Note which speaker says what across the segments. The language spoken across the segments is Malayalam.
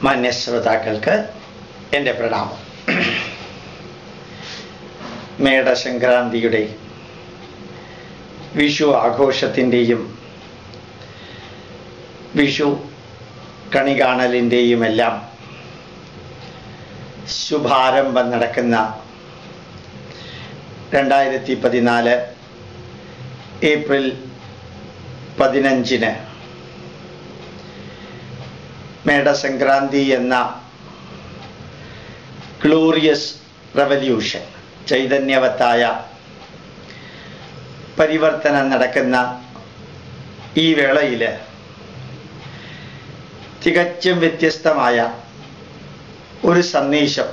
Speaker 1: മാന്യശ്രോതാക്കൾക്ക് എൻ്റെ പ്രണാമം. മേടസംക്രാന്തിയുടെ വിഷു ആഘോഷത്തിൻ്റെയും വിഷു കണി കാണലിൻ്റെയും എല്ലാം ശുഭാരംഭം നടക്കുന്ന 2014 ഏപ്രിൽ 15 മേടസംക്രാന്തി എന്ന ഗ്ലോറിയസ് റവല്യൂഷൻ, ചൈതന്യവത്തായ പരിവർത്തനം നടക്കുന്ന ഈ വേളയിൽ തികച്ചും വ്യത്യസ്തമായ ഒരു സന്ദേശം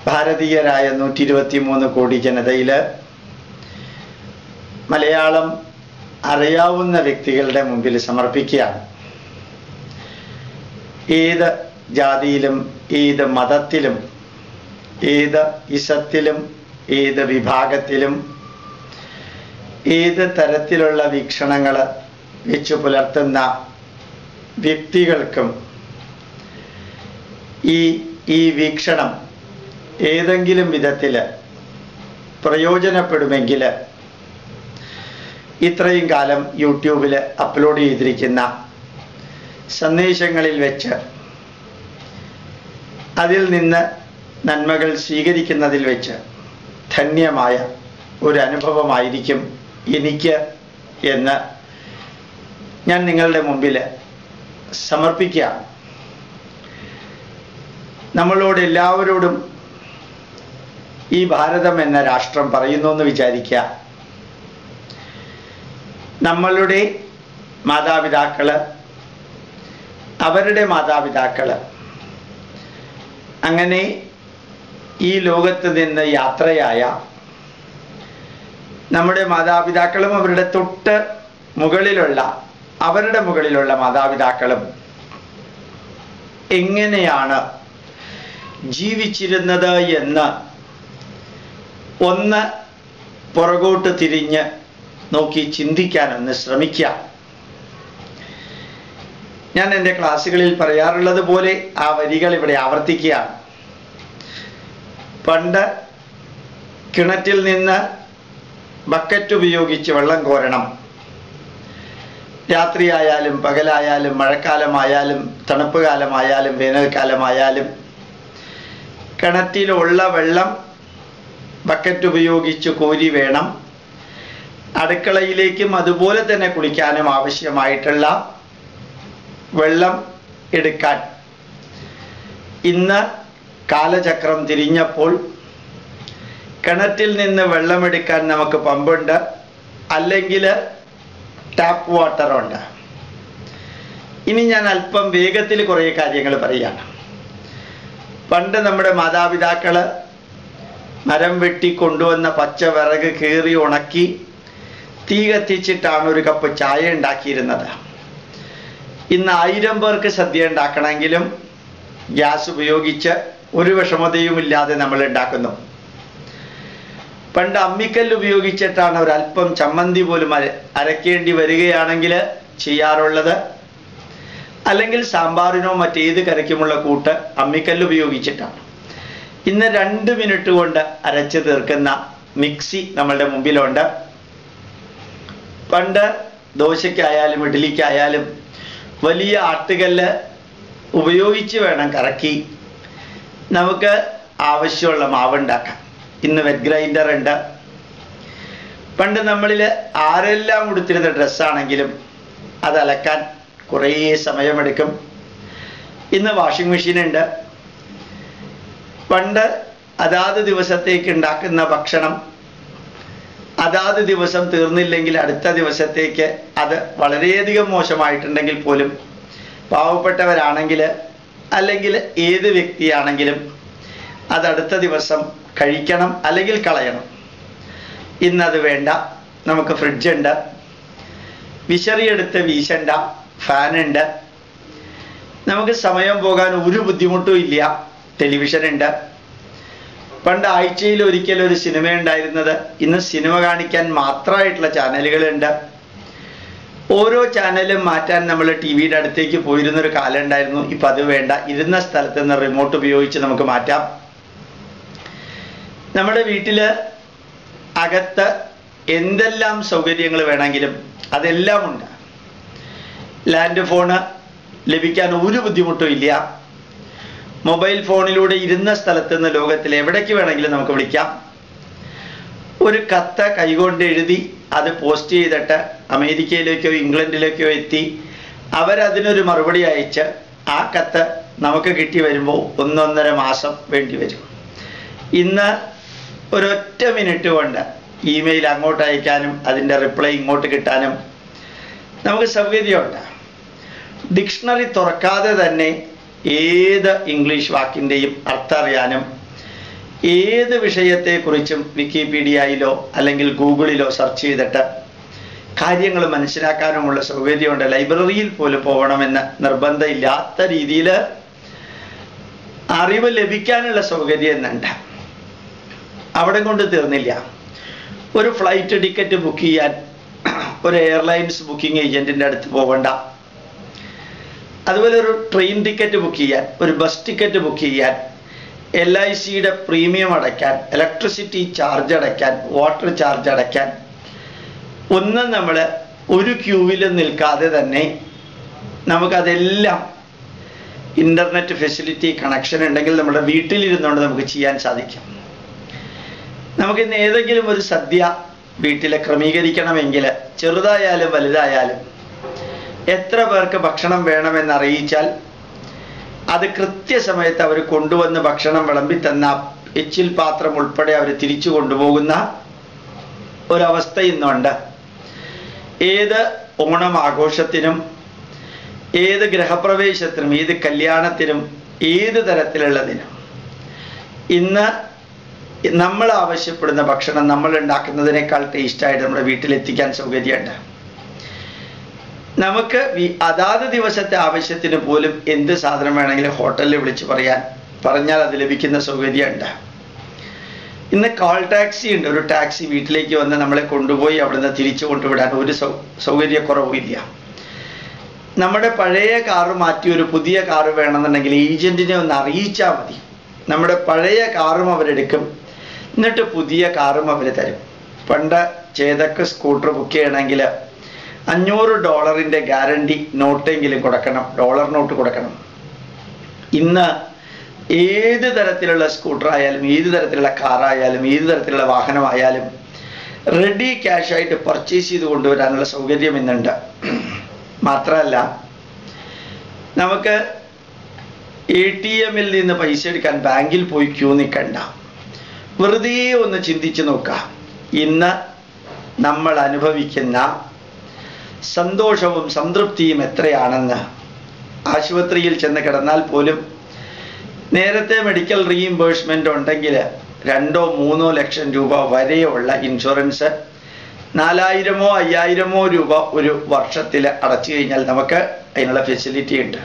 Speaker 1: ഭാരതീയരായ 123 കോടി ജനതയിൽ മലയാളം അറിയാവുന്ന വ്യക്തികളുടെ മുമ്പിൽ സമർപ്പിക്കുകയാണ്. ഏത് ജാതിയിലും ഏത് മതത്തിലും ഏത് ഇസത്തിലും ഏത് വിഭാഗത്തിലും ഏത് തരത്തിലുള്ള വീക്ഷണങ്ങൾ വെച്ചു പുലർത്തുന്ന വ്യക്തികൾക്കും ഈ വീക്ഷണം ഏതെങ്കിലും വിധത്തിൽ പ്രയോജനപ്പെടുമെങ്കിൽ ഇത്രയും കാലം യൂട്യൂബിൽ അപ്ലോഡ് ചെയ്തിരിക്കുന്ന സന്ദേശങ്ങളിൽ വെച്ച് അതിൽ നിന്ന് നന്മകൾ സ്വീകരിക്കുന്നതിൽ വെച്ച് ധന്യമായ ഒരു അനുഭവമായിരിക്കും എനിക്ക് എന്ന് ഞാൻ നിങ്ങളുടെ മുമ്പിൽ സമർപ്പിക്കുകയാണ്. നമ്മളോട് എല്ലാവരോടും ഈ ഭാരതം എന്ന രാഷ്ട്രം പറയുന്നു എന്ന് വിചാരിക്കുക. നമ്മളുടെ മാതാപിതാക്കള്, അവരുടെ മാതാപിതാക്കള്, അങ്ങനെ ഈ ലോകത്ത് നിന്ന് യാത്രയായ നമ്മുടെ മാതാപിതാക്കളും അവരുടെ തൊട്ട് മുകളിലുള്ള അവരുടെ മുകളിലുള്ള മാതാപിതാക്കളും എങ്ങനെയാണ് ജീവിച്ചിരുന്നത് എന്ന് ഒന്ന് പുറകോട്ട് തിരിഞ്ഞ് നോക്കി ചിന്തിക്കാനൊന്ന് ശ്രമിക്കുക. ഞാൻ എൻ്റെ ക്ലാസ്സുകളിൽ പറയാറുള്ളത് പോലെ ആ വരികൾ ഇവിടെ ആവർത്തിക്കുകയാണ്. പണ്ട് കിണറ്റിൽ നിന്ന് ബക്കറ്റ് ഉപയോഗിച്ച് വെള്ളം കോരണം. രാത്രിയായാലും പകലായാലും മഴക്കാലമായാലും തണുപ്പ് കാലമായാലും വേനൽക്കാലമായാലും കിണറ്റിലുള്ള വെള്ളം ബക്കറ്റ് ഉപയോഗിച്ച് കോരി വേണം അടുക്കളയിലേക്കും അതുപോലെ തന്നെ കുളിക്കാനും ആവശ്യമായിട്ടുള്ള വെള്ളം എടുക്കാൻ. ഇന്ന് കാലചക്രം തിരിഞ്ഞപ്പോൾ കിണറ്റിൽ നിന്ന് വെള്ളമെടുക്കാൻ നമുക്ക് പമ്പുണ്ട്, അല്ലെങ്കിൽ ടാപ്പ് വാട്ടറുണ്ട്. ഇനി ഞാൻ അല്പം വേഗത്തിൽ കുറേ കാര്യങ്ങൾ പറയാണ്. പണ്ട് നമ്മുടെ മാതാപിതാക്കള് മരം വെട്ടി കൊണ്ടുവന്ന പച്ച വിറക് കീറി ഉണക്കി തീ കത്തിച്ചിട്ടാണ് ഒരു കപ്പ് ചായ ഉണ്ടാക്കിയിരുന്നത്. ഇന്ന് 1000 പേർക്ക് സദ്യ ഉണ്ടാക്കണമെങ്കിലും ഗ്യാസ് ഉപയോഗിച്ച് ഒരു വിഷമതയുമില്ലാതെ നമ്മൾ ഉണ്ടാക്കുന്നു. പണ്ട് അമ്മിക്കല്ല് ഉപയോഗിച്ചിട്ടാണ് ഒരല്പം ചമ്മന്തി പോലും അരക്കേണ്ടി വരികയാണെങ്കിൽ ചെയ്യാറുള്ളത്, അല്ലെങ്കിൽ സാമ്പാറിനോ മറ്റേത് കറിക്കുമുള്ള കൂട്ട് അമ്മിക്കല്ല് ഉപയോഗിച്ചിട്ടാണ്. ഇന്ന് 2 മിനിറ്റ് കൊണ്ട് അരച്ച് തീർക്കുന്ന മിക്സി നമ്മളുടെ മുമ്പിലുണ്ട്. പണ്ട് ദോശയ്ക്കായാലും ഇഡ്ഡലിക്കായാലും വലിയ ആട്ടുകല്ല് ഉപയോഗിച്ച് വേണം കറക്കി നമുക്ക് ആവശ്യമുള്ള മാവുണ്ടാക്കാം. ഇന്ന് വെറ്റ് ഗ്രൈൻഡർ ഉണ്ട്. പണ്ട് നമ്മളിൽ ആരെല്ലാം ഉടുത്തിരുന്ന ഡ്രസ്സാണെങ്കിലും അത് അലക്കാൻ കുറേ സമയമെടുക്കും. ഇന്ന് വാഷിംഗ് മെഷീൻ ഉണ്ട്. പണ്ട് അതാത് ദിവസത്തേക്ക് ഉണ്ടാക്കുന്ന ഭക്ഷണം അതാത് ദിവസം തീർന്നില്ലെങ്കിൽ അടുത്ത ദിവസത്തേക്ക് അത് വളരെയധികം മോശമായിട്ടുണ്ടെങ്കിൽ പോലും പാവപ്പെട്ടവരാണെങ്കിൽ അല്ലെങ്കിൽ ഏത് വ്യക്തിയാണെങ്കിലും അത് അടുത്ത ദിവസം കഴിക്കണം അല്ലെങ്കിൽ കളയണം. ഇന്നത് വേണ്ട, നമുക്ക് ഫ്രിഡ്ജുണ്ട്, വിശറിയെടുത്ത് വീശണ്ട ഫാനുണ്ട്, നമുക്ക് സമയം പോകാൻ ഒരു ബുദ്ധിമുട്ടും ഇല്ല, ടെലിവിഷൻ ഉണ്ട്. പണ്ട് ആഴ്ചയിൽ ഒരിക്കൽ ഒരു സിനിമ ഉണ്ടായിരുന്നത് ഇന്ന് സിനിമ കാണിക്കാൻ മാത്രമായിട്ടുള്ള ചാനലുകളുണ്ട്. ഓരോ ചാനലും മാറ്റാൻ നമ്മൾ ടി വിയുടെ അടുത്തേക്ക് പോയിരുന്നൊരു കാലം ഉണ്ടായിരുന്നു. ഇപ്പം അത് വേണ്ട, ഇരുന്ന സ്ഥലത്ത് നിന്ന് റിമോട്ട് ഉപയോഗിച്ച് നമുക്ക് മാറ്റാം. നമ്മുടെ വീട്ടിൽ അകത്ത് എന്തെല്ലാം സൗകര്യങ്ങൾ വേണമെങ്കിലും അതെല്ലാം ഉണ്ട്. ലാൻഡ് ഫോണ് ലഭിക്കാൻ ഒരു ബുദ്ധിമുട്ടും ഇല്ല. മൊബൈൽ ഫോണിലൂടെ ഇരുന്ന സ്ഥലത്ത് നിന്ന് ലോകത്തിൽ എവിടേക്ക് വേണമെങ്കിലും നമുക്ക് വിളിക്കാം. ഒരു കത്ത് കൈകൊണ്ട് എഴുതി അത് പോസ്റ്റ് ചെയ്തിട്ട് അമേരിക്കയിലേക്കോ ഇംഗ്ലണ്ടിലേക്കോ എത്തി അവരതിനൊരു മറുപടി അയച്ച് ആ കത്ത് നമുക്ക് കിട്ടി വരുമ്പോൾ 1.5 മാസം വേണ്ടി വരും. ഇന്ന് ഒരൊറ്റ മിനിറ്റ് കൊണ്ട് ഇമെയിൽ അങ്ങോട്ട് അയക്കാനും അതിൻ്റെ റിപ്ലൈ ഇങ്ങോട്ട് കിട്ടാനും നമുക്ക് സൗകര്യമുണ്ട്. ഡിക്ഷണറി തുറക്കാതെ തന്നെ ഏത് ഇംഗ്ലീഷ് വാക്കിൻ്റെയും അർത്ഥം അറിയാനും ഏത് വിഷയത്തെക്കുറിച്ചും വിക്കിപീഡിയയിലോ അല്ലെങ്കിൽ ഗൂഗിളിലോ സെർച്ച് ചെയ്തിട്ട് കാര്യങ്ങൾ മനസ്സിലാക്കാനുമുള്ള സൗകര്യമുണ്ട്. ലൈബ്രറിയിൽ പോലും പോകണമെന്ന് നിർബന്ധമില്ലാത്ത രീതിയിൽ അറിവ് ലഭിക്കാനുള്ള സൗകര്യം എന്നുണ്ട്. അവിടെ കൊണ്ട് തീർന്നില്ല. ഒരു ഫ്ലൈറ്റ് ടിക്കറ്റ് ബുക്ക് ചെയ്യാൻ ഒരു എയർലൈൻസ് ബുക്കിംഗ് ഏജൻറ്റിൻ്റെ അടുത്ത് പോകണ്ട. അതുപോലെ ഒരു ട്രെയിൻ ടിക്കറ്റ് ബുക്ക് ചെയ്യാൻ, ഒരു ബസ് ടിക്കറ്റ് ബുക്ക് ചെയ്യാൻ, LICയുടെ പ്രീമിയം അടയ്ക്കാൻ, ഇലക്ട്രിസിറ്റി ചാർജ് അടയ്ക്കാൻ, വാട്ടർ ചാർജ് അടയ്ക്കാൻ ഒന്നും നമ്മൾ ഒരു ക്യൂവിൽ നിൽക്കാതെ തന്നെ നമുക്കതെല്ലാം ഇൻ്റർനെറ്റ് ഫെസിലിറ്റി കണക്ഷൻ ഉണ്ടെങ്കിൽ നമ്മുടെ വീട്ടിലിരുന്നുകൊണ്ട് നമുക്ക് ചെയ്യാൻ സാധിക്കും. നമുക്കിന്ന് ഏതെങ്കിലും ഒരു സദ്യ വീട്ടിൽ ക്രമീകരിക്കണമെങ്കിൽ ചെറുതായാലും വലുതായാലും എത്ര പേർക്ക് ഭക്ഷണം വേണമെന്ന് അറിയിച്ചാൽ അത് കൃത്യസമയത്ത് അവർ കൊണ്ടുവന്ന് ഭക്ഷണം വിളമ്പി തന്ന എച്ചിൽ പാത്രം ഉൾപ്പെടെ അവർ തിരിച്ചു കൊണ്ടുപോകുന്ന ഒരവസ്ഥ ഇന്നുണ്ട്. ഏത് ഓണം ആഘോഷത്തിനും ഏത് ഗൃഹപ്രവേശത്തിനും ഏത് കല്യാണത്തിനും ഏത് തരത്തിലുള്ളതിനും ഇന്ന് നമ്മൾ ആവശ്യപ്പെടുന്ന ഭക്ഷണം നമ്മൾ ഉണ്ടാക്കുന്നതിനേക്കാൾ ടേസ്റ്റായിട്ട് നമ്മുടെ വീട്ടിലെത്തിക്കാൻ സൗകര്യമുണ്ട്. നമുക്ക് അതാത് ദിവസത്തെ ആവശ്യത്തിന് പോലും എന്ത് സാധനം വേണമെങ്കിലും ഹോട്ടലിൽ വിളിച്ച് പറഞ്ഞാൽ അത് ലഭിക്കുന്ന സൗകര്യമുണ്ട്. ഇന്ന് കോൾ ടാക്സി ഉണ്ട്. ഒരു ടാക്സി വീട്ടിലേക്ക് വന്ന് നമ്മളെ കൊണ്ടുപോയി അവിടുന്ന് തിരിച്ചു കൊണ്ടുവിടാൻ ഒരു സൗകര്യക്കുറവില്ല. നമ്മുടെ പഴയ കാറ് മാറ്റി ഒരു പുതിയ കാറ് വേണമെന്നുണ്ടെങ്കിൽ ഏജൻറ്റിനെ ഒന്ന് അറിയിച്ചാൽ മതി. നമ്മുടെ പഴയ കാറും അവരെടുക്കും, എന്നിട്ട് പുതിയ കാറും അവർ തരും. പണ്ട് ചേതക്ക് സ്കൂട്ടർ ബുക്ക് ചെയ്യണമെങ്കിൽ $500 ഗ്യാരണ്ടി നോട്ടെങ്കിലും കൊടുക്കണം, ഡോളർ നോട്ട് കൊടുക്കണം. ഇന്ന് ഏത് തരത്തിലുള്ള സ്കൂട്ടർ ആയാലും ഏത് തരത്തിലുള്ള കാറായാലും ഏത് തരത്തിലുള്ള വാഹനമായാലും റെഡി ക്യാഷായിട്ട് പർച്ചേസ് ചെയ്ത് കൊണ്ടുവരാനുള്ള സൗകര്യം ഇന്നുണ്ട്. മാത്രമല്ല നമുക്ക് ATM-ൽ നിന്ന് പൈസ എടുക്കാൻ ബാങ്കിൽ പോയി ക്യൂ നിൽക്കണ്ട. വെറുതെ ഒന്ന് ചിന്തിച്ച് നോക്കാം. ഇന്ന് നമ്മൾ അനുഭവിക്കുന്ന സന്തോഷവും സംതൃപ്തിയും എത്രയാണെന്ന്. ആശുപത്രിയിൽ ചെന്ന് കിടന്നാൽ പോലും നേരത്തെ മെഡിക്കൽ റീഇംബേഴ്സ്മെൻ്റ് ഉണ്ടെങ്കിൽ 2-3 ലക്ഷം രൂപ വരെയുള്ള ഇൻഷുറൻസ് 4000-5000 രൂപ ഒരു വർഷത്തിൽ അടച്ചു കഴിഞ്ഞാൽ നമുക്ക് അതിനുള്ള ഫെസിലിറ്റി ഉണ്ട്.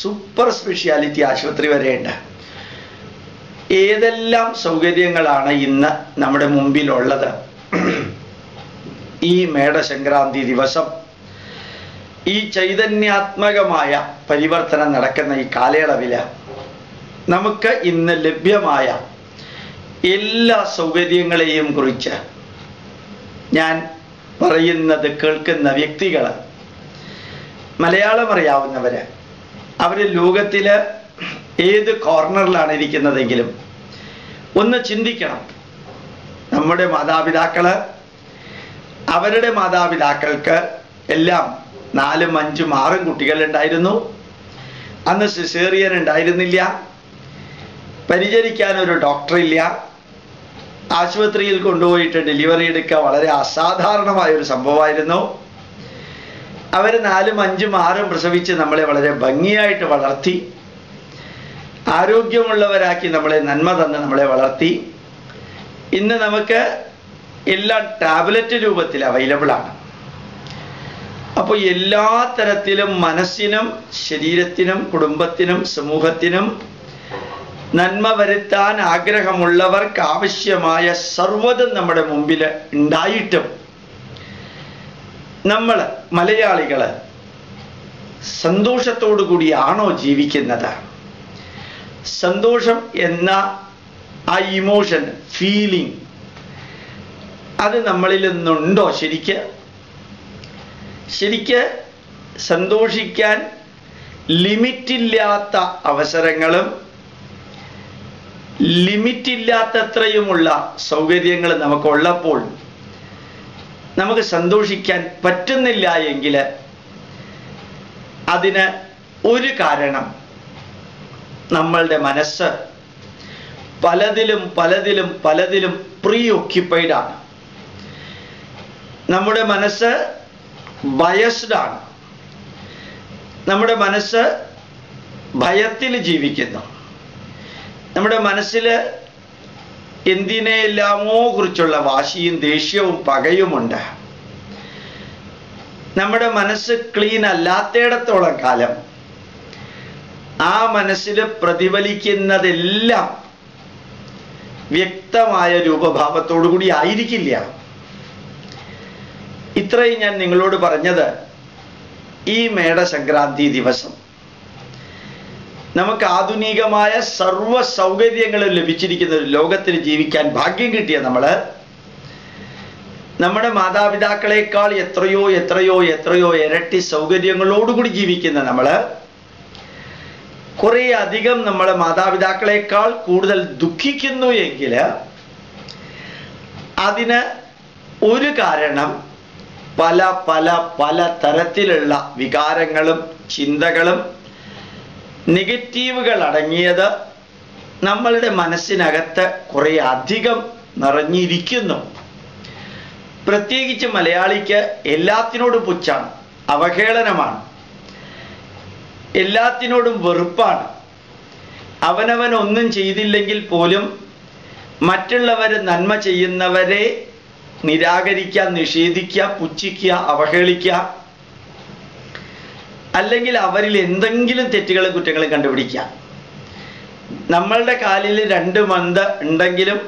Speaker 1: സൂപ്പർ സ്പെഷ്യാലിറ്റി ആശുപത്രി വരെയുണ്ട്. ഏതെല്ലാം സൗകര്യങ്ങളാണ് ഇന്ന് നമ്മുടെ മുമ്പിലുള്ളത്. ഈ മേടസംക്രാന്തി ദിവസം ഈ ചൈതന്യാത്മകമായ പരിവർത്തനം നടക്കുന്ന ഈ കാലയളവിൽ നമുക്ക് ഇന്ന് ലഭ്യമായ എല്ലാ സൗകര്യങ്ങളെയും കുറിച്ച് ഞാൻ പറയുന്നത് കേൾക്കുന്ന വ്യക്തികൾ, മലയാളം അറിയാവുന്നവർ, അവർ ലോകത്തിൽ ഏത് കോർണറിലാണ് ഇരിക്കുന്നതെങ്കിലും ഒന്ന് ചിന്തിക്കണം. നമ്മുടെ മാതാപിതാക്കൾ, അവരുടെ മാതാപിതാക്കൾക്ക് എല്ലാം 4, 5, 6 കുട്ടികളുണ്ടായിരുന്നു. അന്ന് സിസേറിയൻ ഉണ്ടായിരുന്നില്ല, പരിചരിക്കാൻ ഒരു ഡോക്ടറില്ല, ആശുപത്രിയിൽ കൊണ്ടുപോയിട്ട് ഡെലിവറി എടുക്കുക വളരെ അസാധാരണമായൊരു സംഭവമായിരുന്നു. അവർ 4, 5, 6 പ്രസവിച്ച് നമ്മളെ വളരെ ഭംഗിയായിട്ട് വളർത്തി, ആരോഗ്യമുള്ളവരാക്കി നമ്മളെ നന്മ തന്ന് നമ്മളെ വളർത്തി. ഇന്ന് നമുക്ക് എല്ലാം ടാബ്ലറ്റ് രൂപത്തിൽ അവൈലബിൾ ആണ്. അപ്പോൾ എല്ലാ തരത്തിലും മനസ്സിനും ശരീരത്തിനും കുടുംബത്തിനും സമൂഹത്തിനും നന്മ വരുത്താൻ ആഗ്രഹമുള്ളവർക്ക് ആവശ്യമായ സർവ്വതും നമ്മുടെ മുമ്പിൽ ഉണ്ടായിട്ടും നമ്മൾ മലയാളികൾ സന്തോഷത്തോടു കൂടിയാണോ ജീവിക്കുന്നത്? സന്തോഷം എന്ന ആ ഇമോഷൻ, ഫീലിംഗ്, അത് നമ്മളിൽ നിന്നുണ്ടോ? ശരിക്ക് സന്തോഷിക്കാൻ ലിമിറ്റില്ലാത്ത അവസരങ്ങളും ലിമിറ്റില്ലാത്തത്രയുമുള്ള സൗകര്യങ്ങൾ നമുക്കുള്ളപ്പോൾ നമുക്ക് സന്തോഷിക്കാൻ പറ്റുന്നില്ല എങ്കിൽ അതിന് ഒരു കാരണം നമ്മളുടെ മനസ്സ് പലതിലും പ്രീ ഓക്യുപ്പൈഡ് ആണ്. നമ്മുടെ മനസ്സ് ബയസ്ഡ് ആണ്. നമ്മുടെ മനസ്സ് ഭയത്തിൽ ജീവിക്കുന്നു. നമ്മുടെ മനസ്സിൽ എന്തിനെല്ലാമോ കുറിച്ചുള്ള വാശിയും ദേഷ്യവും പകയുമുണ്ട്. നമ്മുടെ മനസ്സ് ക്ലീൻ അല്ലാത്തിടത്തോളം കാലം ആ മനസ്സിൽ പ്രതിഫലിക്കുന്നതെല്ലാം വ്യക്തമായ രൂപഭാവത്തോടു കൂടി ആയിരിക്കില്ല. ഇത്രയും ഞാൻ നിങ്ങളോട് പറഞ്ഞത് ഈ മേടസംക്രാന്തി ദിവസം നമുക്ക് ആധുനികമായ സർവ്വ സൗകര്യങ്ങളും ലഭിച്ചിരിക്കുന്ന ഒരു ലോകത്തിൽ ജീവിക്കാൻ ഭാഗ്യം കിട്ടിയ നമ്മുടെ മാതാപിതാക്കളെക്കാൾ എത്രയോ ഇരട്ടി സൗകര്യങ്ങളോടുകൂടി ജീവിക്കുന്ന കുറേ അധികം നമ്മളെ മാതാപിതാക്കളെക്കാൾ കൂടുതൽ ദുഃഖിക്കുന്നു എങ്കിൽ അതിന് ഒരു കാരണം പല തരത്തിലുള്ള വികാരങ്ങളും ചിന്തകളും നെഗറ്റീവുകൾ അടങ്ങിയത് നമ്മളുടെ മനസ്സിനകത്ത് കുറേ അധികം നിറഞ്ഞിരിക്കുന്നു. പ്രത്യേകിച്ച് മലയാളിക്ക് എല്ലാത്തിനോടും പുച്ഛാണ്, അവഹേളനമാണ്, എല്ലാത്തിനോടും വെറുപ്പാണ്. അവനവൻ ഒന്നും ചെയ്തില്ലെങ്കിൽ പോലും മറ്റുള്ളവർ നന്മ ചെയ്യുന്നവരെ നിരാകരിക്കുക, നിഷേധിക്കുക, പുച്ഛിക്കുക, അവഹേളിക്കുക, അല്ലെങ്കിൽ അവരിൽ എന്തെങ്കിലും തെറ്റുകളും കുറ്റങ്ങളും കണ്ടുപിടിക്കുക. നമ്മളുടെ കാലിൽ 2 മന്ത് ഉണ്ടെങ്കിലും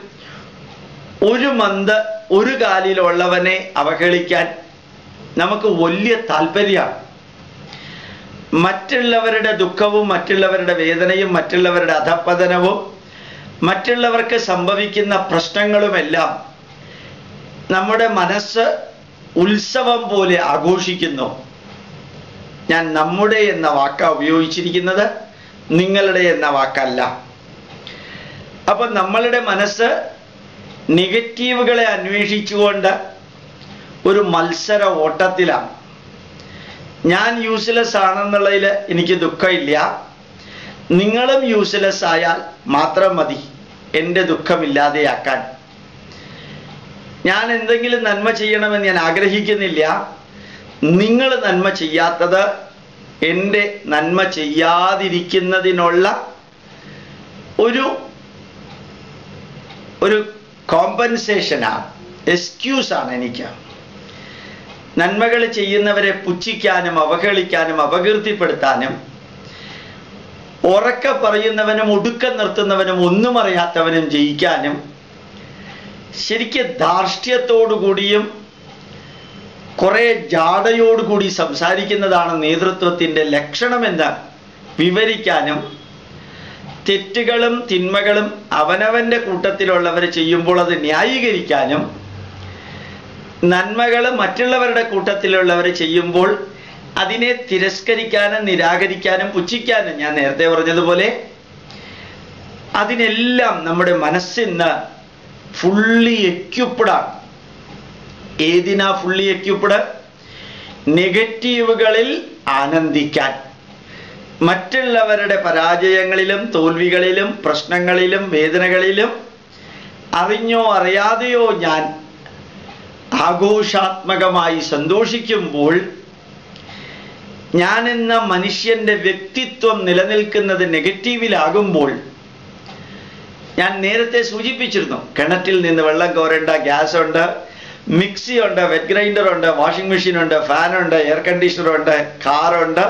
Speaker 1: ഒരു കാലിലുള്ളവനെ അവഹേളിക്കാൻ നമുക്ക് വലിയ താല്പര്യമാണ്. മറ്റുള്ളവരുടെ ദുഃഖവും മറ്റുള്ളവരുടെ വേദനയും മറ്റുള്ളവരുടെ അധപ്പതനവും മറ്റുള്ളവർക്ക് സംഭവിക്കുന്ന പ്രശ്നങ്ങളുമെല്ലാം നമ്മുടെ മനസ്സ് ഉത്സവം പോലെ ആഘോഷിക്കുന്നു. ഞാൻ നമ്മുടെ എന്ന വാക്ക ഉപയോഗിച്ചിരിക്കുന്നത്, നിങ്ങളുടെ എന്ന വാക്കല്ല. അപ്പൊ നമ്മളുടെ മനസ്സ് നെഗറ്റീവുകളെ അന്വേഷിച്ചുകൊണ്ട് ഒരു മത്സര ഓട്ടത്തിലാണ്. ഞാൻ യൂസ്ലെസ് ആണെന്നുള്ളതിൽ എനിക്ക് ദുഃഖമില്ല, നിങ്ങളും യൂസ്ലെസ് ആയാൽ മാത്രം മതി എൻ്റെ ദുഃഖമില്ലാതെയാക്കാൻ. ഞാൻ എന്തെങ്കിലും നന്മ ചെയ്യണമെന്ന് ഞാൻ ആഗ്രഹിക്കുന്നില്ല, നിങ്ങൾ നന്മ ചെയ്യാത്തത് എൻ്റെ നന്മ ചെയ്യാതിരിക്കുന്നതിനുള്ള ഒരു കോമ്പൻസേഷനാണ്, എക്സ്ക്യൂസാണ് എനിക്ക്. നന്മകൾ ചെയ്യുന്നവരെ പുച്ഛിക്കാനും അവഹേളിക്കാനും അപകീർത്തിപ്പെടുത്താനും ഉറക്കെ പറയുന്നവനും ഒടുക്കം നിർത്തുന്നവനും ഒന്നും അറിയാത്തവനും ജയിക്കാനും ശരിക്ക് ധാർഷ്ട്യത്തോടുകൂടിയും കുറെ ജാടയോടുകൂടി സംസാരിക്കുന്നതാണ് നേതൃത്വത്തിൻ്റെ ലക്ഷണമെന്ന് വിവരിക്കാനും തെറ്റുകളും തിന്മകളും അവനവൻ്റെ കൂട്ടത്തിലുള്ളവർ ചെയ്യുമ്പോൾ അത് ന്യായീകരിക്കാനും നന്മകൾ മറ്റുള്ളവരുടെ കൂട്ടത്തിലുള്ളവർ ചെയ്യുമ്പോൾ അതിനെ തിരസ്കരിക്കാനും നിരാകരിക്കാനും പുച്ഛിക്കാനും ഞാൻ നേരത്തെ പറഞ്ഞതുപോലെ അതിനെല്ലാം നമ്മുടെ മനസ്സിന്ന് ഫുള്ളി എക്യുപ്ഡാണ്. ഏതിനാ ഫുള്ളി എക്യുപ്ഡ്? നെഗറ്റീവുകളിൽ ആനന്ദിക്കാൻ, മറ്റുള്ളവരുടെ പരാജയങ്ങളിലും തോൽവികളിലും പ്രശ്നങ്ങളിലും വേദനകളിലും അറിഞ്ഞോ അറിയാതെയോ ഞാൻ ആഘോഷാത്മകമായി സന്തോഷിക്കുമ്പോൾ ഞാൻ എന്ന മനുഷ്യന്റെ വ്യക്തിത്വം നിലനിൽക്കുന്നത് നെഗറ്റീവിലാകുമ്പോൾ, ഞാൻ നേരത്തെ സൂചിപ്പിച്ചിരുന്നു, കിണറ്റിൽ നിന്ന് വെള്ളം കോരേണ്ട ഗ്യാസ് ഉണ്ട്, മിക്സി ഉണ്ട്, വെറ്റ് ഗ്രൈൻഡർ ഉണ്ട്, വാഷിംഗ് മെഷീൻ ഉണ്ട്, ഫാൻ ഉണ്ട്, എയർ കണ്ടീഷണർ ഉണ്ട്, കാറുണ്ട്,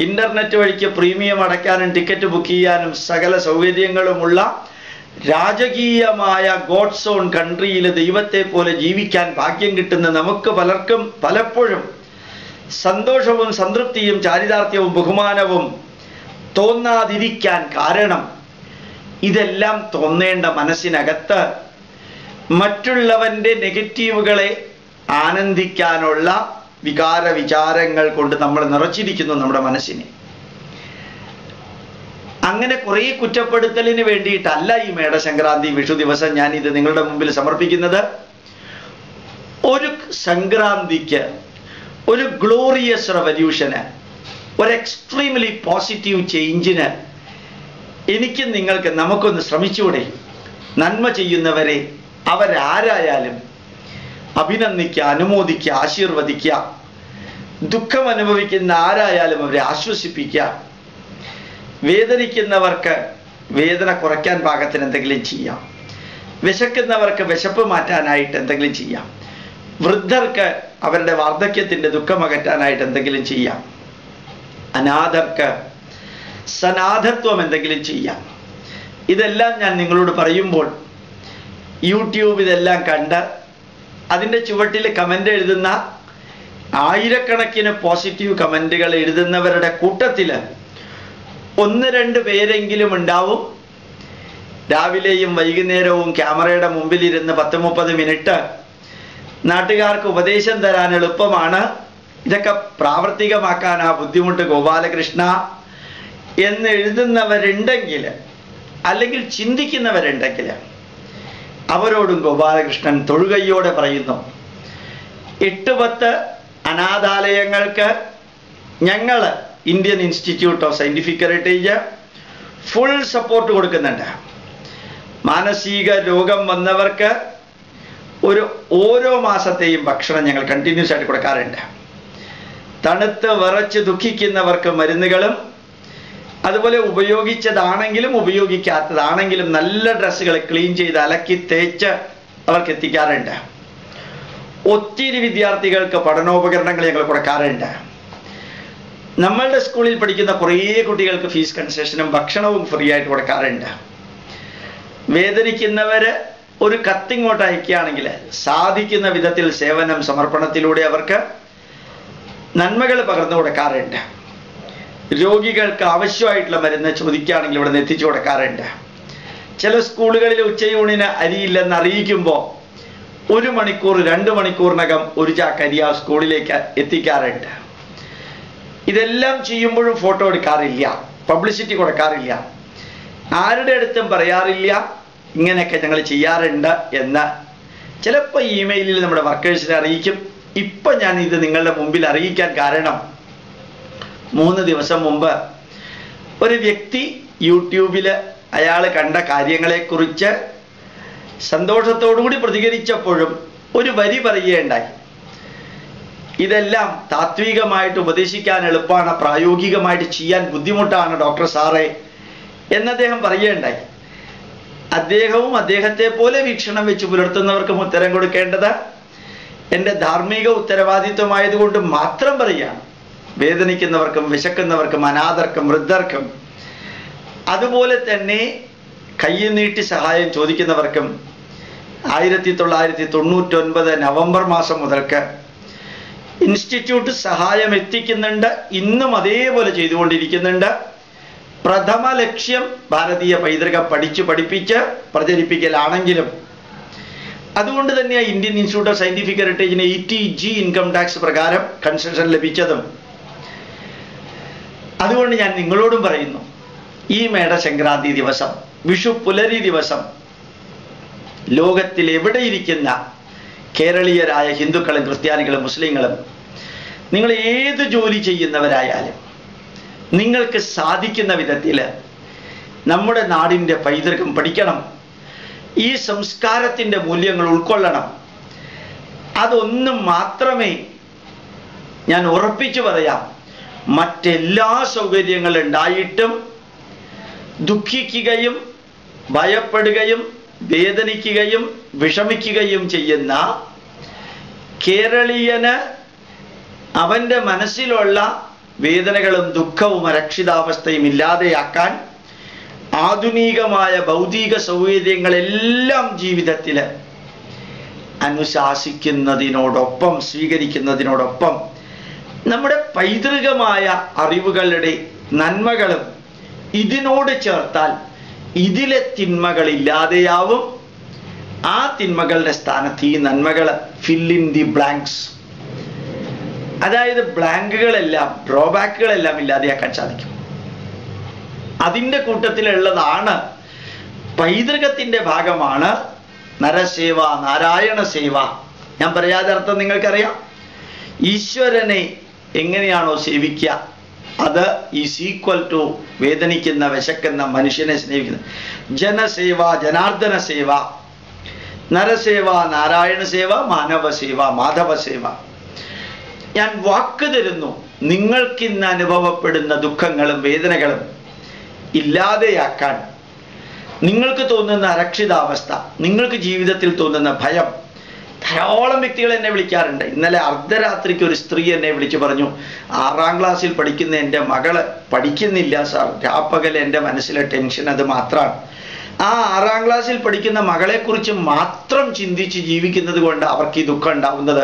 Speaker 1: ഇന്റർനെറ്റ് വഴിക്ക് പ്രീമിയം അടയ്ക്കാനും ടിക്കറ്റ് ബുക്ക് ചെയ്യാനും സകല സൗകര്യങ്ങളുമുള്ള രാജകീയമായ ഗോഡ്സ് ഓൺ കൺട്രിയിൽ ദൈവത്തെ പോലെ ജീവിക്കാൻ ഭാഗ്യം കിട്ടുന്ന നമുക്ക് പലർക്കും പലപ്പോഴും സന്തോഷവും സംതൃപ്തിയും ചാരിതാർത്ഥ്യവും ബഹുമാനവും തോന്നാതിരിക്കാൻ കാരണം ഇതെല്ലാം തോന്നേണ്ട മനസ്സിനകത്ത് മറ്റുള്ളവൻ്റെ നെഗറ്റീവുകളെ ആനന്ദിക്കാനുള്ള വികാര വിചാരങ്ങൾ കൊണ്ട് നമ്മൾ നിറച്ചിരിക്കുന്നു നമ്മുടെ മനസ്സിനെ. അങ്ങനെ കുറേ കുറ്റപ്പെടുത്തലിന് വേണ്ടിയിട്ടല്ല ഈ മേടസംക്രാന്തി വിഷു ദിവസം ഞാൻ ഇത് നിങ്ങളുടെ മുമ്പിൽ സമർപ്പിക്കുന്നത്. ഒരു സംക്രാന്തിക്ക്, ഒരു ഗ്ലോറിയസ് റെവല്യൂഷന്, ഒരു എക്സ്ട്രീംലി പോസിറ്റീവ് ചേഞ്ചിന് എനിക്ക് നിങ്ങൾക്ക് നമുക്കൊന്ന് ശ്രമിച്ചൂടെ? നന്മ ചെയ്യുന്നവരെ അവരാരായാലും അഭിനന്ദിക്കുക, അനുമോദിക്കുക, ആശീർവദിക്കുക. ദുഃഖം അനുഭവിക്കുന്ന ആരായാലും അവരെ ആശ്വസിപ്പിക്കുക. വേദനിക്കുന്നവർക്ക് വേദന കുറയ്ക്കാൻ പാകത്തിന് എന്തെങ്കിലും ചെയ്യാം. വിശക്കുന്നവർക്ക് വിശപ്പ് മാറ്റാനായിട്ട് എന്തെങ്കിലും ചെയ്യാം. വൃദ്ധർക്ക് അവരുടെ വാർദ്ധക്യത്തിൻ്റെ ദുഃഖം അകറ്റാനായിട്ട് എന്തെങ്കിലും ചെയ്യാം. അനാഥർക്ക് സനാഥത്വം എന്തെങ്കിലും ചെയ്യാം. ഇതെല്ലാം ഞാൻ നിങ്ങളോട് പറയുമ്പോൾ യൂട്യൂബ് ഇതെല്ലാം കണ്ട് അതിൻ്റെ ചുവട്ടിൽ കമൻ്റ് എഴുതുന്ന ആയിരക്കണക്കിന് പോസിറ്റീവ് കമൻറ്റുകൾ എഴുതുന്നവരുടെ കൂട്ടത്തിൽ 1-2 പേരെങ്കിലും ഉണ്ടാവും രാവിലെയും വൈകുന്നേരവും ക്യാമറയുടെ മുമ്പിലിരുന്ന് 10-30 മിനിറ്റ് നാട്ടുകാർക്ക് ഉപദേശം തരാൻ എളുപ്പമാണ്, ഇതൊക്കെ പ്രാവർത്തികമാക്കാൻ ആ ബുദ്ധിമുട്ട് ഗോപാലകൃഷ്ണ എന്ന് എഴുതുന്നവരുണ്ടെങ്കിൽ, അല്ലെങ്കിൽ ചിന്തിക്കുന്നവരുണ്ടെങ്കിൽ അവരോടും ഗോപാലകൃഷ്ണൻ തൊഴുകയ്യോടെ പറയുന്നു, 8-10 അനാഥാലയങ്ങൾക്ക് ഞങ്ങൾ Indian institute of scientific heritage full support കൊടുക്കുന്നുണ്ട്. മാനസിക രോഗം വന്നവർക്ക് ഓരോ മാസത്തെയും ഭക്ഷണം ഞങ്ങൾ കണ്ടിന്യൂസ് ആയിട്ട് കൊടുക്കാറുണ്ട്. തണുത്ത് വിറച്ച് ദുഃഖിക്കുന്നവർക്ക് മരുന്നുകളും, അതുപോലെ ഉപയോഗിച്ചതാണെങ്കിലും ഉപയോഗിക്കാത്തതാണെങ്കിലും നല്ല ഡ്രസ്സുകൾ ക്ലീൻ ചെയ്ത് അലക്കി തേച്ച് അവർക്ക് എത്തിക്കാറുണ്ട്. ഒത്തിരി വിദ്യാർത്ഥികൾക്ക് പഠനോപകരണങ്ങൾ ഞങ്ങൾ കൊടുക്കാറുണ്ട്. നമ്മളുടെ സ്കൂളിൽ പഠിക്കുന്ന കുറേ കുട്ടികൾക്ക് ഫീസ് കൺസെഷനും ഭക്ഷണവും ഫ്രീ ആയിട്ട് കൊടുക്കാറുണ്ട്. വേദനിക്കുന്നവർ ഒരു കത്തിങ്ങോട്ട് അയക്കുകയാണെങ്കിൽ സാധിക്കുന്ന വിധത്തിൽ സേവനം സമർപ്പണത്തിലൂടെ അവർക്ക് നന്മകൾ പകർന്നു കൊടുക്കാറുണ്ട്. രോഗികൾക്ക് ആവശ്യമായിട്ടുള്ള മരുന്ന് ചോദിക്കുകയാണെങ്കിൽ ഇവിടെ നിന്ന് എത്തിച്ചു കൊടുക്കാറുണ്ട്. ചില സ്കൂളുകളിൽ ഉച്ചയൂണിന് അരിയില്ലെന്ന് അറിയിക്കുമ്പോൾ 1 മണിക്കൂർ 2 മണിക്കൂറിനകം ഒരു ചാക്ക് അരി ആ സ്കൂളിലേക്ക് എത്തിക്കാറുണ്ട്. ഇതെല്ലാം ചെയ്യുമ്പോഴും ഫോട്ടോ എടുക്കാറില്ല, പബ്ലിസിറ്റി കൊടുക്കാറില്ല, ആരുടെ അടുത്തും പറയാറില്ല ഇങ്ങനെയൊക്കെ ഞങ്ങൾ ചെയ്യാറുണ്ട് എന്ന്. ചിലപ്പോൾ ഇമെയിലിൽ നമ്മുടെ വർക്കേഴ്സിനെ അറിയിക്കും. ഇപ്പം ഞാൻ ഇത് നിങ്ങളുടെ മുമ്പിൽ അറിയിക്കാൻ കാരണം 3 ദിവസം മുമ്പ് ഒരു വ്യക്തി യൂട്യൂബിൽ അയാൾ കണ്ട കാര്യങ്ങളെക്കുറിച്ച് സന്തോഷത്തോടുകൂടി പ്രതികരിച്ചപ്പോഴും ഒരു വരി പറയുകയുണ്ടായി. ഇതെല്ലാം താത്വികമായിട്ട് ഉപദേശിക്കാൻ എളുപ്പമാണ്, പ്രായോഗികമായിട്ട് ചെയ്യാൻ ബുദ്ധിമുട്ടാണ് ഡോക്ടർ സാറേ എന്ന് അദ്ദേഹം പറയുകയുണ്ടായി. അദ്ദേഹവും അദ്ദേഹത്തെ പോലെ വീക്ഷണം വെച്ച് പുലർത്തുന്നവർക്കും ഉത്തരം കൊടുക്കേണ്ടത് എൻ്റെ ധാർമ്മിക ഉത്തരവാദിത്വമായതുകൊണ്ട് മാത്രം പറയുകയാണ്. വേദനിക്കുന്നവർക്കും വിശക്കുന്നവർക്കും അനാഥർക്കും വൃദ്ധർക്കും അതുപോലെ തന്നെ കയ്യിൽ നീട്ടി സഹായം ചോദിക്കുന്നവർക്കും 1999 നവംബർ മാസം മുതൽക്ക് ഇൻസ്റ്റിറ്റ്യൂട്ട് സഹായം എത്തിക്കുന്നുണ്ട്. ഇന്നും അതേപോലെ ചെയ്തുകൊണ്ടിരിക്കുന്നുണ്ട്. പ്രഥമ ലക്ഷ്യം ഭാരതീയ പൈതൃകം പഠിപ്പിച്ച് പ്രചരിപ്പിക്കലാണെങ്കിലും അതുകൊണ്ട് തന്നെയാണ് ഇന്ത്യൻ ഇൻസ്റ്റിറ്റ്യൂട്ട് ഓഫ് സയൻറ്റിഫിക് ഹെറിറ്റേജിന് 80G ഇൻകം ടാക്സ് പ്രകാരം കൺസെഷൻ ലഭിച്ചതും. അതുകൊണ്ട് ഞാൻ നിങ്ങളോടും പറയുന്നു, ഈ മേടസംക്രാന്തി ദിവസം, വിഷു പുലരി ദിവസം ലോകത്തിൽ എവിടെയിരിക്കുന്ന കേരളീയരായ ഹിന്ദുക്കളും ക്രിസ്ത്യാനികളും മുസ്ലിങ്ങളും നിങ്ങൾ ഏത് ജോലി ചെയ്യുന്നവരായാലും നിങ്ങൾക്ക് സാധിക്കുന്ന വിധത്തിൽ നമ്മുടെ നാടിൻ്റെ പൈതൃകം പഠിക്കണം, ഈ സംസ്കാരത്തിൻ്റെ മൂല്യങ്ങൾ ഉൾക്കൊള്ളണം. അതൊന്നും മാത്രമേ ഞാൻ ഉറപ്പിച്ചു പറയാം. മറ്റെല്ലാ സൗകര്യങ്ങളും ഉണ്ടായിട്ടും ദുഃഖിക്കുകയും ഭയപ്പെടുകയും വേദനിക്കുകയും വിഷമിക്കുകയും ചെയ്യുന്ന കേരളീയന് അവൻ്റെ മനസ്സിലുള്ള വേദനകളും ദുഃഖവും അരക്ഷിതാവസ്ഥയും ഇല്ലാതെയാക്കാൻ ആധുനികമായ ഭൗതിക സൗകര്യങ്ങളെല്ലാം ജീവിതത്തിൽ അനുശാസിക്കുന്നതിനോടൊപ്പം സ്വീകരിക്കുന്നതിനോടൊപ്പം നമ്മുടെ പൈതൃകമായ അറിവുകളുടെ നന്മകളും ഇതിനോട് ചേർത്താൽ ഇതിലെ തിന്മകൾ ഇല്ലാതെയാവും. ആ തിന്മകളുടെ സ്ഥാനത്ത് ഈ നന്മകൾ ഫിൽ ഇൻ ദി ബ്ലാങ്ക്സ്, അതായത് ബ്ലാങ്കുകളെല്ലാം, ഡ്രോബാക്കുകളെല്ലാം ഇല്ലാതെയാക്കാൻ സാധിക്കും. അതിൻ്റെ കൂട്ടത്തിലുള്ളതാണ്, പൈതൃകത്തിൻ്റെ ഭാഗമാണ് നരസേവ, നാരായണ സേവ. ഞാൻ പറയാതെ അർത്ഥം നിങ്ങൾക്കറിയാം. ഈശ്വരനെ എങ്ങനെയാണോ സേവിക്കുക, അത് ഈസ് ഈക്വൽ ടു വേദനിക്കുന്ന വിശക്കുന്ന മനുഷ്യനെ സ്നേഹിക്കുന്നത്. ജനസേവ, ജനാർദ്ദന സേവ, നരസേവ, നാരായണ സേവ, മാനവ സേവ, മാധവ സേവ. ഞാൻ വാക്ക് തരുന്നു, നിങ്ങൾക്കിന്ന് അനുഭവപ്പെടുന്ന ദുഃഖങ്ങളും വേദനകളും ഇല്ലാതെയാക്കാൻ, നിങ്ങൾക്ക് തോന്നുന്ന അരക്ഷിതാവസ്ഥ, നിങ്ങൾക്ക് ജീവിതത്തിൽ തോന്നുന്ന ഭയം. ധാരാളം വ്യക്തികൾ എന്നെ വിളിക്കാറുണ്ട്. ഇന്നലെ അർദ്ധരാത്രിക്ക് ഒരു സ്ത്രീ എന്നെ വിളിച്ചു പറഞ്ഞു, 6ാം ക്ലാസ്സിൽ പഠിക്കുന്ന എൻ്റെ മകള് പഠിക്കുന്നില്ല സാർ, രാപ്പകൽ എൻ്റെ മനസ്സിലെ ടെൻഷൻ അത് മാത്രമാണ്. ആ 6ാം ക്ലാസ്സിൽ പഠിക്കുന്ന മകളെക്കുറിച്ച് മാത്രം ചിന്തിച്ച് ജീവിക്കുന്നത് കൊണ്ട് അവർക്ക് ഈ ദുഃഖം ഉണ്ടാവുന്നത്.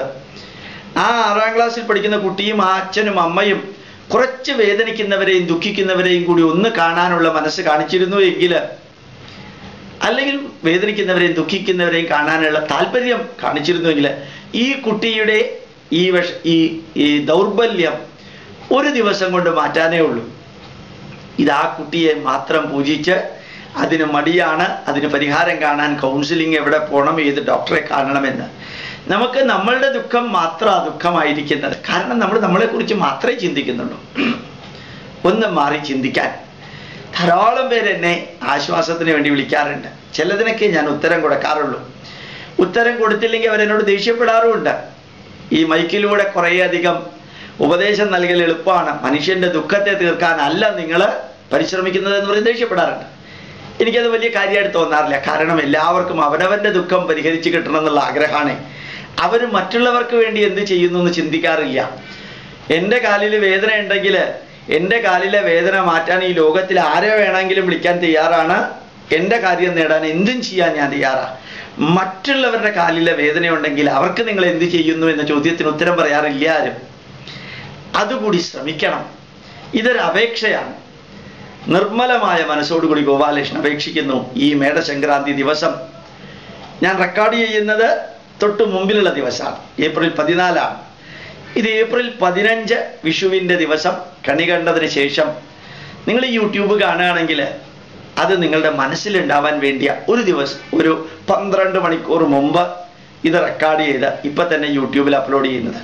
Speaker 1: ആ 6ാം ക്ലാസ്സിൽ പഠിക്കുന്ന കുട്ടിയും ആ അച്ഛനും അമ്മയും കുറച്ച് വേദനിക്കുന്നവരെയും ദുഃഖിക്കുന്നവരെയും കൂടി ഒന്ന് കാണാനുള്ള മനസ്സ് കാണിച്ചിരുന്നു എങ്കിൽ, അല്ലെങ്കിൽ വേദനിക്കുന്നവരെയും ദുഃഖിക്കുന്നവരെയും കാണാനുള്ള താല്പര്യം കാണിച്ചിരുന്നുവെങ്കിൽ, ഈ കുട്ടിയുടെ ഈ ദൗർബല്യം ഒരു ദിവസം കൊണ്ട് മാറ്റാനേ ഉള്ളൂ. ഇത് ആ കുട്ടിയെ മാത്രം പൂജിച്ച് അതിന് മടിയാണ്, അതിന് പരിഹാരം കാണാൻ കൗൺസിലിംഗ് എവിടെ പോകണം, ഏത് ഡോക്ടറെ കാണണമെന്ന്. നമുക്ക് നമ്മളുടെ ദുഃഖം മാത്രം ആ ദുഃഖമായിരിക്കുന്നത്. കാരണം നമ്മൾ നമ്മളെക്കുറിച്ച് മാത്രമേ ചിന്തിക്കുന്നുള്ളൂ. ഒന്ന് മാറി ചിന്തിക്കാൻ. ധാരാളം പേര് എന്നെ ആശ്വാസത്തിന് വേണ്ടി വിളിക്കാറുണ്ട്. ചിലതിനൊക്കെ ഞാൻ ഉത്തരം കൊടുക്കാറുള്ളൂ. ഉത്തരം കൊടുത്തില്ലെങ്കിൽ അവരെന്നോട് ദേഷ്യപ്പെടാറുമുണ്ട്. ഈ മൈക്കിലൂടെ കുറേയധികം ഉപദേശം നൽകൽ എളുപ്പമാണ്, മനുഷ്യൻ്റെ ദുഃഖത്തെ തീർക്കാനല്ല നിങ്ങൾ പരിശ്രമിക്കുന്നത് എന്ന് പറഞ്ഞ് ദേഷ്യപ്പെടാറുണ്ട്. എനിക്കത് വലിയ കാര്യമായിട്ട് തോന്നാറില്ല. കാരണം എല്ലാവർക്കും അവനവൻ്റെ ദുഃഖം പരിഹരിച്ച് കിട്ടണം എന്നുള്ള ആഗ്രഹമാണ്. അവർ മറ്റുള്ളവർക്ക് വേണ്ടി എന്ത് ചെയ്യുന്നു എന്ന് ചിന്തിക്കാറില്ല. എൻ്റെ കാലിൽ വേദന ഉണ്ടെങ്കിൽ എൻ്റെ കാലിലെ വേദന മാറ്റാൻ ഈ ലോകത്തിൽ ആരെ വേണമെങ്കിലും വിളിക്കാൻ തയ്യാറാണ്. എൻ്റെ കാര്യം നേടാൻ എന്തും ചെയ്യാൻ ഞാൻ തയ്യാറാണ്. മറ്റുള്ളവരുടെ കാലിലെ വേദനയുണ്ടെങ്കിൽ അവർക്ക് നിങ്ങൾ എന്ത് ചെയ്യുന്നു എന്ന ചോദ്യത്തിന് ഉത്തരം പറയാറില്ല ആരും. അതുകൂടി ശ്രമിക്കണം. ഇതൊരു അപേക്ഷയാണ്. നിർമ്മലമായ മനസ്സോടുകൂടി ഗോപാലകൃഷ്ണൻ അപേക്ഷിക്കുന്നു. ഈ മേടസംക്രാന്തി ദിവസം ഞാൻ റെക്കോർഡ് ചെയ്യുന്നത് തൊട്ട് മുമ്പിലുള്ള ദിവസമാണ്, ഏപ്രിൽ 14. ഇത് ഏപ്രിൽ 15 വിഷുവിൻ്റെ ദിവസം കണി കണ്ടതിന് ശേഷം നിങ്ങൾ ഈ യൂട്യൂബ് കാണുകയാണെങ്കിൽ അത് നിങ്ങളുടെ മനസ്സിലുണ്ടാവാൻ വേണ്ടിയ ഒരു ദിവസം, ഒരു 12 മണിക്കൂർ മുമ്പ് ഇത് റെക്കോർഡ് ചെയ്ത് ഇപ്പം തന്നെ യൂട്യൂബിൽ അപ്ലോഡ് ചെയ്യുന്നത്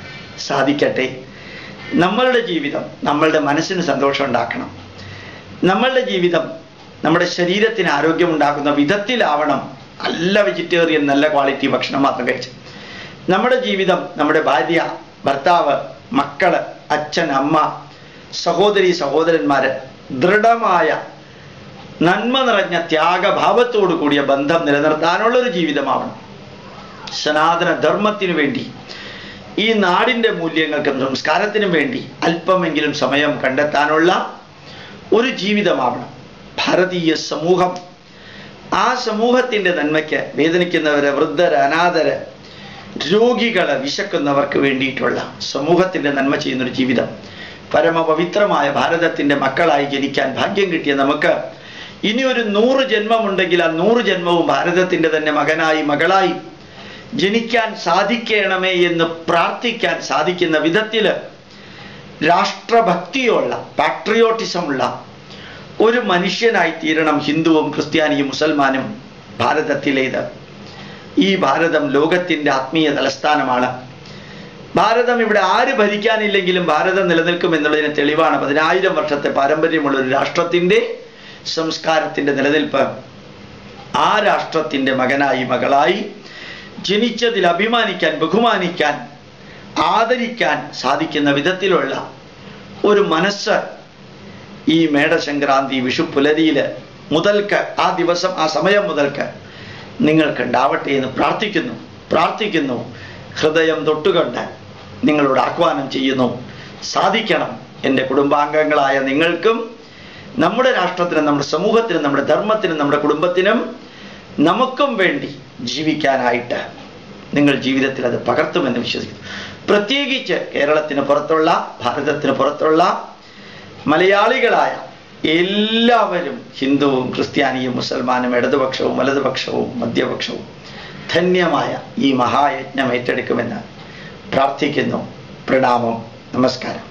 Speaker 1: സാധിക്കട്ടെ. നമ്മളുടെ ജീവിതം നമ്മളുടെ മനസ്സിന് സന്തോഷം ഉണ്ടാക്കണം. നമ്മളുടെ ജീവിതം നമ്മുടെ ശരീരത്തിന് ആരോഗ്യമുണ്ടാക്കുന്ന വിധത്തിലാവണം. നല്ല വെജിറ്റേറിയൻ, നല്ല ക്വാളിറ്റി ഭക്ഷണം മാത്രം കഴിച്ച് നമ്മുടെ ജീവിതം, നമ്മുടെ ഭാര്യ, ഭർത്താവ്, മക്കള്, അച്ഛൻ, അമ്മ, സഹോദരി, സഹോദരന്മാര് ദൃഢമായ നന്മ നിറഞ്ഞ ത്യാഗഭാവത്തോടു കൂടിയ ബന്ധം നിലനിർത്താനുള്ളൊരു ജീവിതമാവണം. സനാതന ധർമ്മത്തിനു വേണ്ടി, ഈ നാടിൻ്റെ മൂല്യങ്ങൾക്കും സംസ്കാരത്തിനും വേണ്ടി അല്പമെങ്കിലും സമയം കണ്ടെത്താനുള്ള ഒരു ജീവിതമാവണം ഭാരതീയ സമൂഹം. ആ സമൂഹത്തിൻ്റെ നന്മയ്ക്ക് വേദനിക്കുന്നവര്, വൃദ്ധര്, അനാഥര്, രോഗികള്, വിശക്കുന്നവർക്ക് വേണ്ടിയിട്ടുള്ള സമൂഹത്തിൻ്റെ നന്മ ചെയ്യുന്നൊരു ജീവിതം. പരമപവിത്രമായ ഭാരതത്തിൻ്റെ മക്കളായി ജനിക്കാൻ ഭാഗ്യം കിട്ടിയ നമുക്ക് ഇനി ഒരു 100 ജന്മമുണ്ടെങ്കിൽ ആ 100 ജന്മവും ഭാരതത്തിൻ്റെ തന്നെ മകനായി മകളായി ജനിക്കാൻ സാധിക്കണമേ എന്ന് പ്രാർത്ഥിക്കാൻ സാധിക്കുന്ന വിധത്തിൽ രാഷ്ട്രഭക്തിയുള്ള, പാട്രിയോട്ടിസമുള്ള ഒരു മനുഷ്യനായി തീരണം ഹിന്ദുവും ക്രിസ്ത്യാനിയും മുസൽമാനും ഭാരതത്തിലേത്. ഈ ഭാരതം ലോകത്തിൻ്റെ ആത്മീയ തലസ്ഥാനമാണ്. ഭാരതം ഇവിടെ ആര് ഭരിക്കാനില്ലെങ്കിലും ഭാരതം നിലനിൽക്കും എന്നുള്ളതിന് തെളിവാണ് 10,000 വർഷത്തെ പാരമ്പര്യമുള്ള ഒരു രാഷ്ട്രത്തിൻ്റെ സംസ്കാരത്തിൻ്റെ നിലനിൽപ്പ്. ആ രാഷ്ട്രത്തിൻ്റെ മകനായി മകളായി ജനിച്ചതിൽ അഭിമാനിക്കാൻ, ബഹുമാനിക്കാൻ, ആദരിക്കാൻ സാധിക്കുന്ന വിധത്തിലുള്ള ഒരു മനസ്സ് ഈ മേടസംക്രാന്തി വിഷു പുലരിയിൽ മുതൽക്ക്, ആ ദിവസം, ആ സമയം മുതൽക്ക് നിങ്ങൾക്ക് ഉണ്ടാവട്ടെ എന്ന് പ്രാർത്ഥിക്കുന്നു. ഹൃദയം തൊട്ടുകൊണ്ട് നിങ്ങളോട് ആഹ്വാനം ചെയ്യുന്നു. സാധിക്കണം. എൻ്റെ കുടുംബാംഗങ്ങളായ നിങ്ങൾക്കും നമ്മുടെ രാഷ്ട്രത്തിനും നമ്മുടെ സമൂഹത്തിനും നമ്മുടെ ധർമ്മത്തിനും നമ്മുടെ കുടുംബത്തിനും നമുക്കും വേണ്ടി ജീവിക്കാനായിട്ട് നിങ്ങൾ ജീവിതത്തിൽ അത് പകർത്തുമെന്ന് വിശ്വസിക്കുന്നു. പ്രത്യേകിച്ച് കേരളത്തിന് പുറത്തുള്ള, ഭാരതത്തിന് പുറത്തുള്ള മലയാളികളായ എല്ലാവരും, ഹിന്ദുവും ക്രിസ്ത്യാനിയും മുസൽമാനും ഇടതുപക്ഷവും വലതുപക്ഷവും മധ്യപക്ഷവും ധന്യമായ ഈ മഹായജ്ഞം ഏറ്റെടുക്കുമെന്ന് പ്രാർത്ഥിക്കുന്നു. പ്രണാമം. നമസ്കാരം.